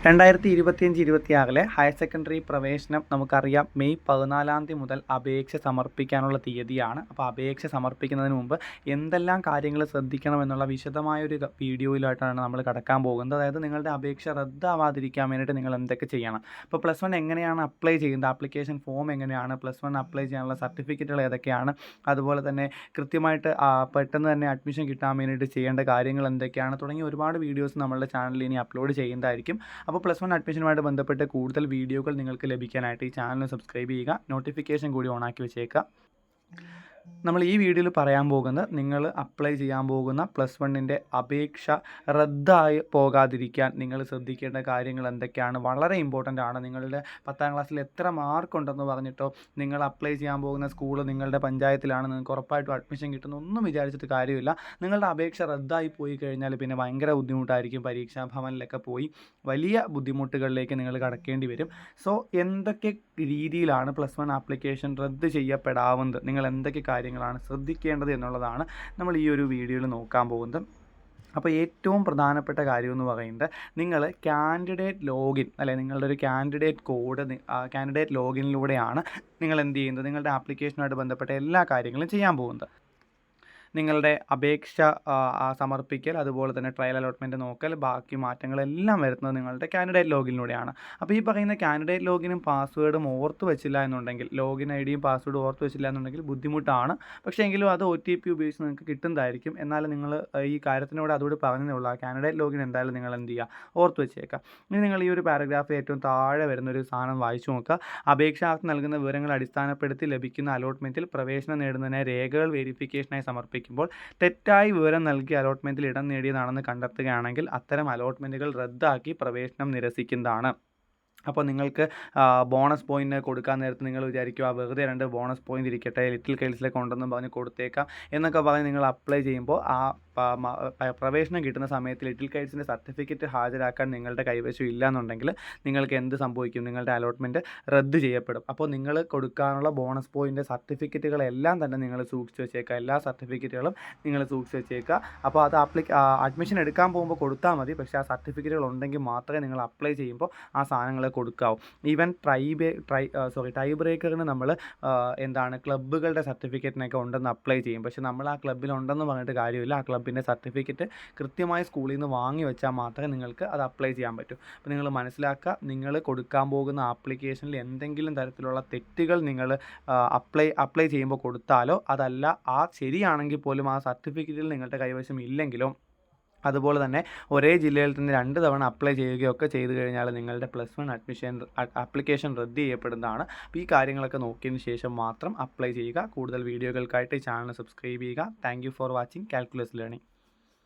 2025-26 higher secondary പ്രവേശനം നമുക്കറിയാം May 14 മുതൽ അപേക്ഷ സമർപ്പിക്കാനുള്ള തീയതിയാണ്. അപ്പോൾ അപേക്ഷ സമർപ്പിക്കുന്നതിന് മുമ്പ് എന്തെല്ലാം കാര്യങ്ങൾ ശ്രദ്ധിക്കണമെന്നുള്ള വിശദമായൊരു വീഡിയോയിലായിട്ടാണ് നമ്മൾ കടക്കാൻ പോകുന്നത്. അതായത് നിങ്ങളുടെ അപേക്ഷ റദ്ദാവാതിരിക്കാൻ വേണ്ടിയിട്ട് നിങ്ങൾ എന്തൊക്കെ ചെയ്യണം. അപ്പോൾ +1 എങ്ങനെയാണ് അപ്ലൈ ചെയ്യുന്നത്, ആപ്ലിക്കേഷൻ ഫോം എങ്ങനെയാണ്, +1 അപ്ലൈ ചെയ്യാനുള്ള സർട്ടിഫിക്കറ്റുകൾ ഏതൊക്കെയാണ്, അതുപോലെ തന്നെ കൃത്യമായിട്ട് പെട്ടെന്ന് തന്നെ അഡ്മിഷൻ കിട്ടാൻ വേണ്ടിയിട്ട് ചെയ്യേണ്ട കാര്യങ്ങൾ എന്തൊക്കെയാണ് തുടങ്ങിയ ഒരുപാട് വീഡിയോസ് നമ്മളുടെ ചാനലിൽ ഇനി അപ്ലോഡ് ചെയ്യുന്നതായിരിക്കും. അപ്പോൾ +1 അഡ്മിഷനുമായിട്ട് ബന്ധപ്പെട്ട് കൂടുതൽ വീഡിയോകൾ നിങ്ങൾക്ക് ലഭിക്കാനായിട്ട് ഈ ചാനൽ സബ്സ്ക്രൈബ് ചെയ്യുക, നോട്ടിഫിക്കേഷൻ കൂടി ഓണാക്കി വെച്ചേക്കുക. നമ്മൾ ഈ വീഡിയോയിൽ പറയാൻ പോകുന്നത് നിങ്ങൾ അപ്ലൈ ചെയ്യാൻ പോകുന്ന +1ൻ്റെ അപേക്ഷ റദ്ദായി പോകാതിരിക്കാൻ നിങ്ങൾ ശ്രദ്ധിക്കേണ്ട കാര്യങ്ങൾ എന്തൊക്കെയാണ്. വളരെ ഇമ്പോർട്ടൻ്റ് ആണ്. നിങ്ങളുടെ 10ാം ക്ലാസ്സിൽ എത്ര മാർക്ക് ഉണ്ടെന്ന് പറഞ്ഞിട്ടോ നിങ്ങൾ അപ്ലൈ ചെയ്യാൻ പോകുന്ന സ്കൂൾ നിങ്ങളുടെ പഞ്ചായത്തിലാണ്, നിങ്ങൾക്ക് ഉറപ്പായിട്ടും അഡ്മിഷൻ കിട്ടുന്ന ഒന്നും വിചാരിച്ചിട്ട് കാര്യമില്ല. നിങ്ങളുടെ അപേക്ഷ റദ്ദായി പോയി കഴിഞ്ഞാൽ പിന്നെ ഭയങ്കര ബുദ്ധിമുട്ടായിരിക്കും. പരീക്ഷാ ഭവനിലൊക്കെ പോയി വലിയ ബുദ്ധിമുട്ടുകളിലേക്ക് നിങ്ങൾ കടക്കേണ്ടി വരും. സോ എന്തൊക്കെ രീതിയിലാണ് +1 ആപ്ലിക്കേഷൻ റദ്ദ് ചെയ്യപ്പെടാവുന്നത്, നിങ്ങൾ എന്തൊക്കെ കാര്യങ്ങളാണ് ശ്രദ്ധിക്കേണ്ടത് എന്നുള്ളതാണ് നമ്മൾ ഈ ഒരു വീഡിയോയിൽ നോക്കാൻ പോകുന്നത്. അപ്പോൾ ഏറ്റവും പ്രധാനപ്പെട്ട കാര്യം എന്ന് പറയുന്നത് നിങ്ങൾ കാൻഡിഡേറ്റ് ലോഗിൻ നിങ്ങളുടെ ഒരു കാൻഡിഡേറ്റ് കോഡ് കാൻഡിഡേറ്റ് ലോഗിനിലൂടെയാണ് നിങ്ങൾ എന്ത് ചെയ്യുന്നത്, നിങ്ങളുടെ ആപ്ലിക്കേഷനുമായിട്ട് ബന്ധപ്പെട്ട എല്ലാ കാര്യങ്ങളും ചെയ്യാൻ പോകുന്നത്. നിങ്ങളുടെ അപേക്ഷ സമർപ്പിക്കൽ, അതുപോലെ തന്നെ ട്രയൽ അലോട്ട്മെൻറ്റ് നോക്കൽ, ബാക്കി മാറ്റങ്ങളെല്ലാം വരുന്നത് നിങ്ങളുടെ കാൻഡിഡേറ്റ് ലോഗിനിലൂടെയാണ്. അപ്പോൾ ഈ പറയുന്ന കാൻഡിഡേറ്റ് ലോഗിനും പാസ്വേഡും ഓർത്ത് വെച്ചില്ല എന്നുണ്ടെങ്കിൽ, ലോഗിൻ ഐ ഡിയും പാസ്വേഡും ഓർത്ത് വെച്ചില്ല എന്നുണ്ടെങ്കിൽ ബുദ്ധിമുട്ടാണ്. പക്ഷേ എങ്കിലും അത് OTP ഉപയോഗിച്ച് നിങ്ങൾക്ക് കിട്ടുന്നതായിരിക്കും. എന്നാലും നിങ്ങൾ ഈ കാര്യത്തിനോട് അതുകൂടി പറഞ്ഞതേ ഉള്ളൂ. ആ കാൻഡിഡേറ്റ് ലോഗിൻ എന്തായാലും നിങ്ങൾ എന്ത് ചെയ്യുക, ഓർത്ത് വെച്ചേക്കാം. ഇനി നിങ്ങൾ ഈ ഒരു പാരഗ്രാഫ് ഏറ്റവും താഴെ വരുന്നൊരു സാധനം വായിച്ചു നോക്കുക. അപേക്ഷാർത്ഥി നൽകുന്ന വിവരങ്ങൾ അടിസ്ഥാനപ്പെടുത്തി ലഭിക്കുന്ന അലോട്ട്മെൻറ്റിൽ പ്രവേശനം നേടുന്നതിനായി രേഖകൾ വെരിഫിക്കേഷനായി സമർപ്പിക്കുമ്പോൾ തെറ്റായി വിവരം നൽകി അലോട്ട്മെൻറ്റിൽ ഇടം നേടിയതാണെന്ന് കണ്ടെത്തുകയാണെങ്കിൽ അത്തരം അലോട്ട്മെൻറ്റുകൾ റദ്ദാക്കി പ്രവേശനം നിരസിക്കുന്നതാണ്. അപ്പോൾ നിങ്ങൾക്ക് ബോണസ് പോയിൻ്റ് കൊടുക്കാൻ നേരത്ത് നിങ്ങൾ വിചാരിക്കുക വെറുതെ 2 ബോണസ് പോയിൻ്റ് ഇരിക്കട്ടെ, ലിറ്റിൽ കൈൽസിലേക്ക് ഉണ്ടെന്ന് പറഞ്ഞ് കൊടുത്തേക്കാം എന്നൊക്കെ പറഞ്ഞ് നിങ്ങൾ അപ്ലൈ ചെയ്യുമ്പോൾ ആ പ്രവേശനം കിട്ടുന്ന സമയത്ത് ലിറ്റിൽ കൈൽസിൻ്റെ സർട്ടിഫിക്കറ്റ് ഹാജരാക്കാൻ നിങ്ങളുടെ കൈവശം ഇല്ല എന്നുണ്ടെങ്കിൽ നിങ്ങൾക്ക് എന്ത് സംഭവിക്കും, നിങ്ങളുടെ അലോട്ട്മെൻറ്റ് റദ്ദ് ചെയ്യപ്പെടും. അപ്പോൾ നിങ്ങൾ കൊടുക്കാനുള്ള ബോണസ് പോയിൻ്റ് സർട്ടിഫിക്കറ്റുകളെല്ലാം തന്നെ നിങ്ങൾ സൂക്ഷിച്ച് വെച്ചേക്കുക. എല്ലാ സർട്ടിഫിക്കറ്റുകളും നിങ്ങൾ സൂക്ഷിച്ച് വെച്ചേക്കുക. അപ്പോൾ അത് അഡ്മിഷൻ എടുക്കാൻ പോകുമ്പോൾ കൊടുത്താൽ മതി. പക്ഷേ ആ സർട്ടിഫിക്കറ്റുകൾ ഉണ്ടെങ്കിൽ മാത്രമേ നിങ്ങൾ അപ്ലൈ ചെയ്യുമ്പോൾ ആ സാധനങ്ങൾ കൊടുക്കാവും. ഈവൻ ടൈ ബ്രേക്കറിന് നമ്മൾ ക്ലബ്ബുകളുടെ സർട്ടിഫിക്കറ്റിനൊക്കെ ഉണ്ടെന്ന് അപ്ലൈ ചെയ്യും. പക്ഷേ നമ്മൾ ആ ക്ലബ്ബിലുണ്ടെന്ന് പറഞ്ഞിട്ട് കാര്യമില്ല. ആ ക്ലബിൻ്റെ സർട്ടിഫിക്കറ്റ് കൃത്യമായി സ്കൂളിൽ നിന്ന് വാങ്ങി വെച്ചാൽ മാത്രമേ നിങ്ങൾക്ക് അത് അപ്ലൈ ചെയ്യാൻ പറ്റൂ. അപ്പോൾ നിങ്ങൾ മനസ്സിലാക്കുക, നിങ്ങൾ കൊടുക്കാൻ പോകുന്ന ആപ്ലിക്കേഷനിൽ എന്തെങ്കിലും തരത്തിലുള്ള തെറ്റുകൾ നിങ്ങൾ അപ്ലൈ ചെയ്യുമ്പോൾ കൊടുത്താലോ, അതല്ല ശരിയാണെങ്കിൽ പോലും ആ സർട്ടിഫിക്കറ്റിൽ നിങ്ങളുടെ കൈവശം ഇല്ലെങ്കിലോ, അതുപോലെ തന്നെ ഒരേ ജില്ലയിൽ തന്നെ 2 തവണ അപ്ലൈ ചെയ്യുകയൊക്കെ ചെയ്തു കഴിഞ്ഞാൽ നിങ്ങളുടെ +1 ആപ്ലിക്കേഷൻ റദ്ദ് ചെയ്യപ്പെടുന്നതാണ്. അപ്പോൾ ഈ കാര്യങ്ങളൊക്കെ നോക്കിയതിന് ശേഷം മാത്രം അപ്ലൈ ചെയ്യുക. കൂടുതൽ വീഡിയോകൾക്കായിട്ട് ചാനൽ സബ്സ്ക്രൈബ് ചെയ്യുക. Thank you for watching calculus learning.